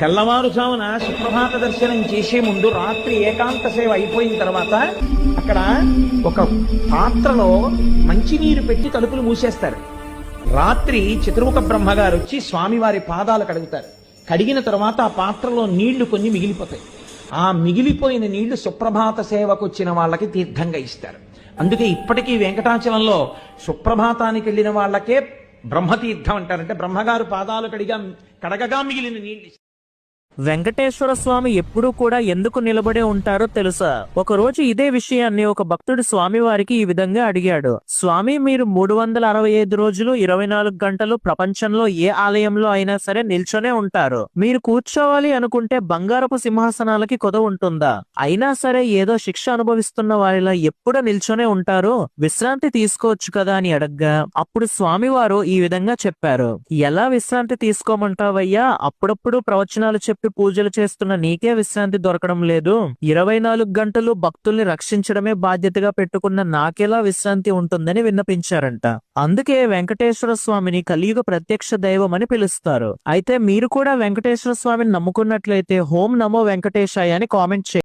తెల్లవారుజామున సుప్రభాత దర్శనం చేసే ముందు రాత్రి ఏకాంత సేవ అయిపోయిన తర్వాత అక్కడ ఒక పాత్రలో మంచినీరు పెట్టి తలుపులు మూసేస్తారు. రాత్రి చతుర్ముఖ బ్రహ్మగారు వచ్చి స్వామివారి పాదాలు కడుగుతారు. కడిగిన తర్వాత ఆ పాత్రలో నీళ్లు కొన్ని మిగిలిపోతాయి. ఆ మిగిలిపోయిన నీళ్లు సుప్రభాత సేవకు వచ్చిన వాళ్ళకి తీర్థంగా ఇస్తారు. అందుకే ఇప్పటికీ వెంకటాచలంలో సుప్రభాతానికి వెళ్ళిన వాళ్ళకే బ్రహ్మతీర్థం అంటారంటే బ్రహ్మగారు పాదాలు కడగగా మిగిలిన నీళ్లు. వెంకటేశ్వర స్వామి ఎప్పుడూ కూడా ఎందుకు నిలబడే ఉంటారో తెలుసా? ఒక రోజు ఇదే విషయాన్ని ఒక భక్తుడు స్వామి వారికి ఈ విధంగా అడిగాడు. స్వామి, మీరు 365 రోజులు 24 గంటలు ప్రపంచంలో ఏ ఆలయంలో అయినా సరే నిల్చొనే ఉంటారు. మీరు కూర్చోవాలి అనుకుంటే బంగారపు సింహాసనాలకి కొదవ ఉంటుందా? అయినా సరే ఏదో శిక్ష అనుభవిస్తున్న వారిలా ఎప్పుడూ నిల్చొనే ఉంటారు, విశ్రాంతి తీసుకోవచ్చు కదా అని అడగ్గా అప్పుడు స్వామివారు ఈ విధంగా చెప్పారు. ఎలా విశ్రాంతి తీసుకోమంటావయ్యా? అప్పుడప్పుడు ప్రవచనాలు చెప్పి పూజలు చేస్తున్న నీకే విశ్రాంతి దొరకడం లేదు. 24 గంటలు భక్తుల్ని రక్షించడమే బాధ్యతగా పెట్టుకున్న నాకెలా విశ్రాంతి ఉంటుందని విన్నపించారంట. అందుకే వెంకటేశ్వర స్వామిని కలియుగ ప్రత్యక్ష దైవం అని పిలుస్తారు. అయితే మీరు కూడా వెంకటేశ్వర స్వామిని నమ్ముకున్నట్లయితే ఓం నమో వెంకటేశాయ అని కామెంట్ చేయండి.